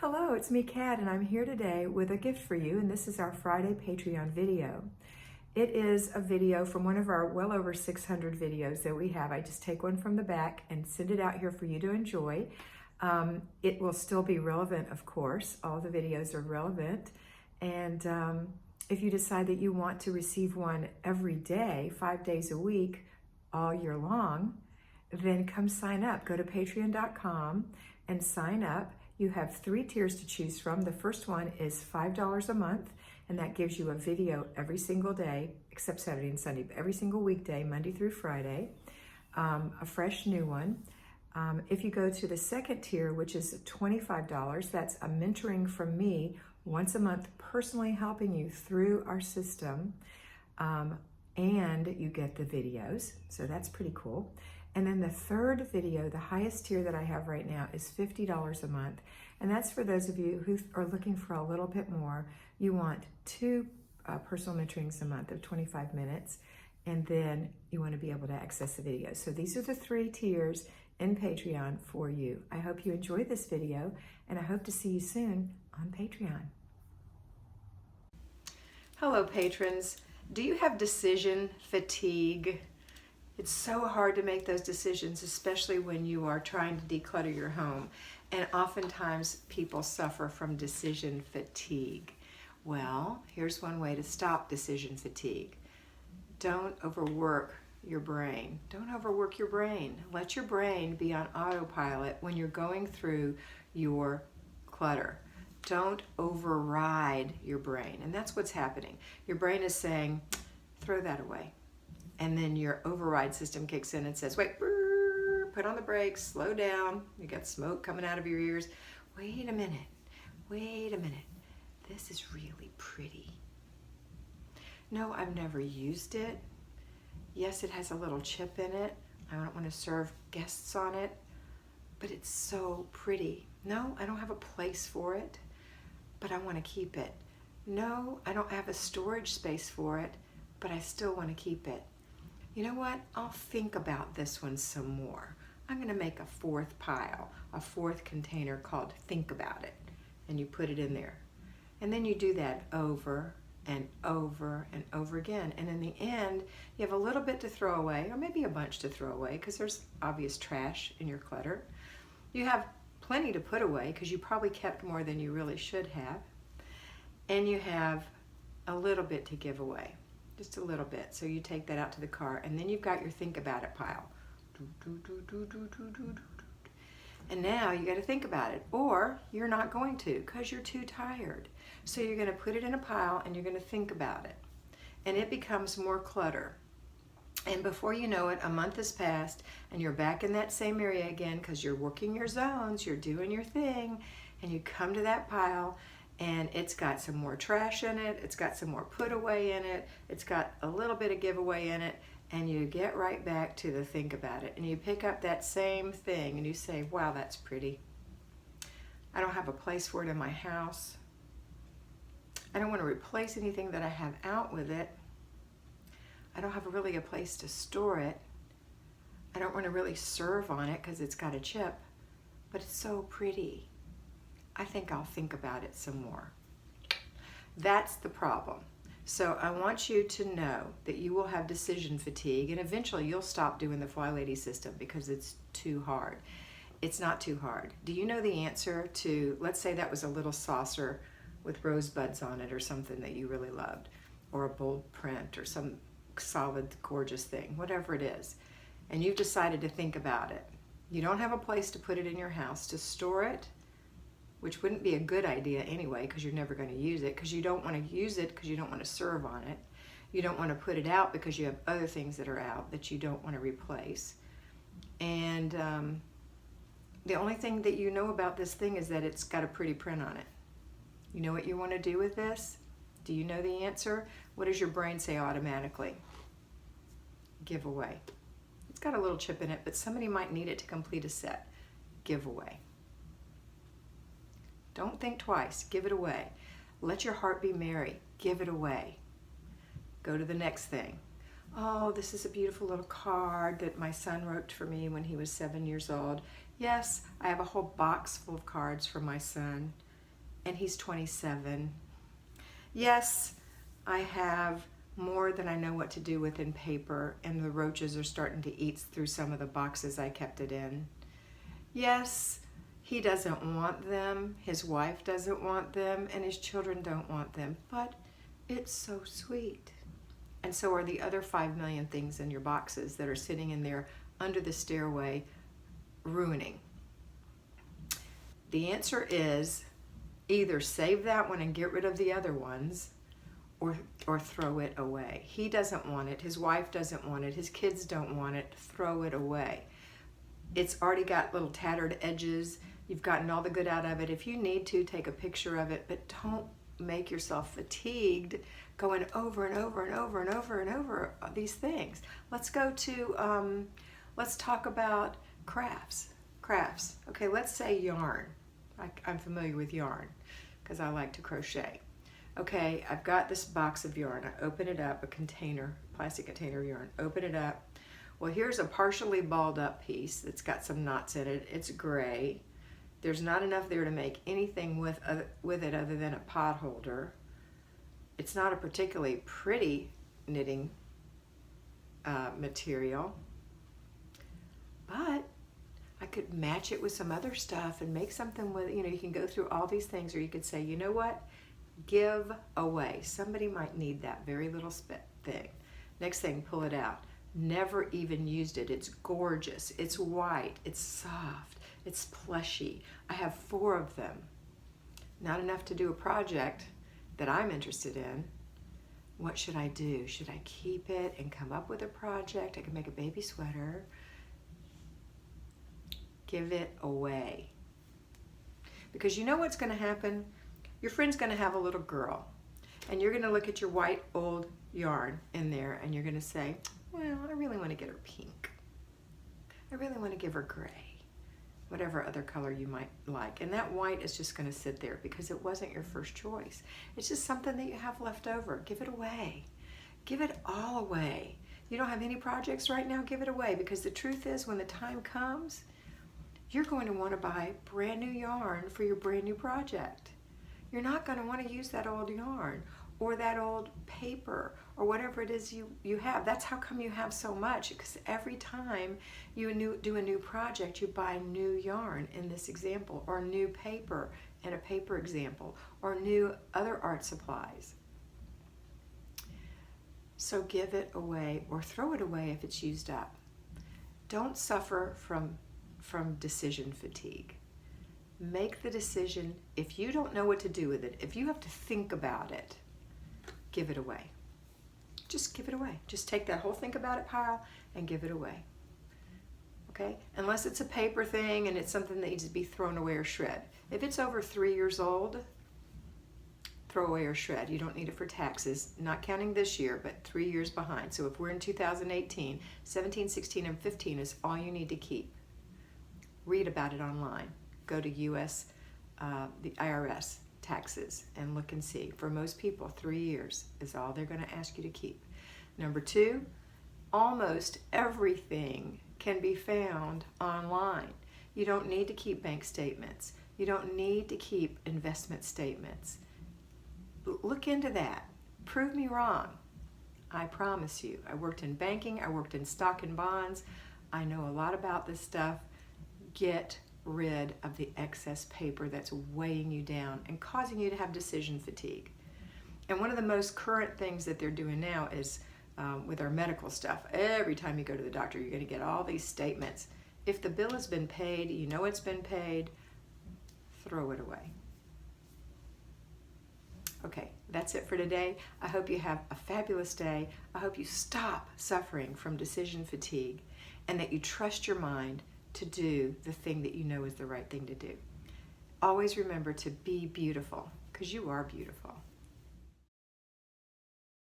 Hello, it's me, Kat, and I'm here today with a gift for you, and this is our Friday Patreon video. It is a video from one of our well over 600 videos that we have. I just take one from the back and send it out here for you to enjoy. It will still be relevant, of course. All the videos are relevant, and if you decide that you want to receive one every day, 5 days a week, all year long, then come sign up. Go to patreon.com and sign up. You have 3 tiers to choose from. The first one is $5 a month, and that gives you a video every single day, except Saturday and Sunday, but every single weekday, Monday through Friday, a fresh new one. If you go to the second tier, which is $25, that's a mentoring from me once a month, personally helping you through our system, and you get the videos, so that's pretty cool. And then the third video, the highest tier that I have right now, is $50 a month. And that's for those of you who are looking for a little bit more. You want 2 personal mentorings a month of 25 minutes, and then you want to be able to access the videos. So these are the 3 tiers in Patreon for you. I hope you enjoyed this video, and I hope to see you soon on Patreon. Hello, patrons. Do you have decision fatigue? It's so hard to make those decisions, especially when you are trying to declutter your home. And oftentimes people suffer from decision fatigue. Well, here's one way to stop decision fatigue. Don't overwork your brain. Don't overwork your brain. Let your brain be on autopilot when you're going through your clutter. Don't override your brain. And that's what's happening. Your brain is saying, throw that away. And then your override system kicks in and says, wait, put on the brakes, slow down. You got smoke coming out of your ears. Wait a minute. This is really pretty. No, I've never used it. Yes, it has a little chip in it. I don't want to serve guests on it, but it's so pretty. No, I don't have a place for it, but I want to keep it. No, I don't have a storage space for it, but I still want to keep it. You know what? I'll think about this one some more. I'm going to make a 4th pile, a 4th container called Think About It. And you put it in there. And then you do that over and over and over again. And in the end, you have a little bit to throw away, or maybe a bunch to throw away, because there's obvious trash in your clutter. You have plenty to put away, because you probably kept more than you really should have. And you have a little bit to give away. Just a little bit. So you take that out to the car, and then you've got your Think About It pile. And now you got to think about it, or you're not going to because you're too tired. So you're going to put it in a pile and you're going to think about it. And it becomes more clutter. And before you know it, a month has passed and you're back in that same area again because you're working your zones, you're doing your thing, and you come to that pile and it's got some more trash in it, it's got some more put away in it, it's got a little bit of giveaway in it, and you get right back to the Think About It, and you pick up that same thing and you say, wow, that's pretty. I don't have a place for it in my house. I don't want to replace anything that I have out with it. I don't have really a place to store it. I don't want to really serve on it because it's got a chip, but it's so pretty. I think I'll think about it some more. That's the problem. So I want you to know that you will have decision fatigue, and eventually you'll stop doing the Flylady system because it's too hard. It's not too hard. Do you know the answer to, let's say that was a little saucer with rosebuds on it or something that you really loved, or a bold print or some solid, gorgeous thing, whatever it is, and you've decided to think about it. You don't have a place to put it in your house to store it, which wouldn't be a good idea anyway because you're never going to use it, because you don't want to use it because you don't want to serve on it. You don't want to put it out because you have other things that are out that you don't want to replace. And the only thing that you know about this thing is that it's got a pretty print on it. You know what you want to do with this? Do you know the answer? What does your brain say automatically? Give away. It's got a little chip in it, but somebody might need it to complete a set. Give away. Don't think twice. Give it away. Let your heart be merry. Give it away. Go to the next thing. Oh, this is a beautiful little card that my son wrote for me when he was 7 years old. Yes, I have a whole box full of cards from my son. and he's 27. Yes, I have more than I know what to do with in paper, and the roaches are starting to eat through some of the boxes I kept it in. Yes, he doesn't want them, his wife doesn't want them, and his children don't want them, but it's so sweet. And so are the other 5 million things in your boxes that are sitting in there under the stairway, ruining. The answer is either save that one and get rid of the other ones, or throw it away. He doesn't want it, his wife doesn't want it, his kids don't want it, throw it away. It's already got little tattered edges. You've gotten all the good out of it. If you need to, take a picture of it, but don't make yourself fatigued going over and over and over and over and over these things. Let's go to, let's talk about crafts. Okay, let's say yarn. I'm familiar with yarn because I like to crochet. Okay, I've got this box of yarn. I open it up, a container, plastic container of yarn. Open it up. Well, here's a partially balled up piece that's got some knots in it. It's gray. There's not enough there to make anything with it other than a pot holder. It's not a particularly pretty knitting material, but I could match it with some other stuff and make something with, you know, you can go through all these things, or you could say, you know what, give away. Somebody might need that very little thing. Next thing, pull it out. Never even used it. It's gorgeous. It's white. It's soft. It's plushy. I have 4 of them. Not enough to do a project that I'm interested in. What should I do? Should I keep it and come up with a project? I can make a baby sweater. Give it away. Because you know what's going to happen? Your friend's going to have a little girl, and you're going to look at your white old yarn in there, and you're going to say, well, I really want to get her pink. I really want to give her gray, whatever other color you might like. And that white is just going to sit there because it wasn't your first choice. It's just something that you have left over. Give it away. Give it all away. You don't have any projects right now, give it away, because the truth is when the time comes, you're going to want to buy brand new yarn for your brand new project. You're not going to want to use that old yarn or that old paper or whatever it is you have. That's how come you have so much, because every time you do a new project, you buy new yarn in this example, or new paper in a paper example, or new other art supplies. So give it away or throw it away if it's used up. Don't suffer from decision fatigue. Make the decision. If you don't know what to do with it, if you have to think about it, give it away. Just give it away. Just take that whole think about it pile and give it away. Okay? Unless it's a paper thing and it's something that needs to be thrown away or shred. If it's over 3 years old, throw away or shred. You don't need it for taxes, not counting this year, but 3 years behind. So if we're in 2018, 17, 16, and 15 is all you need to keep. Read about it online. Go to the IRS taxes and look and see. For most people, 3 years is all they're going to ask you to keep. Number 2, almost everything can be found online. You don't need to keep bank statements. You don't need to keep investment statements. Look into that. Prove me wrong. I promise you. I worked in banking. I worked in stock and bonds. I know a lot about this stuff. Get rid of the excess paper that's weighing you down and causing you to have decision fatigue. And one of the most current things that they're doing now is with our medical stuff. Every time you go to the doctor, you're going to get all these statements. If the bill has been paid, you know it's been paid, throw it away. Okay, that's it for today. I hope you have a fabulous day. I hope you stop suffering from decision fatigue and that you trust your mind to do the thing that you know is the right thing to do. Always remember to be beautiful, because you are beautiful.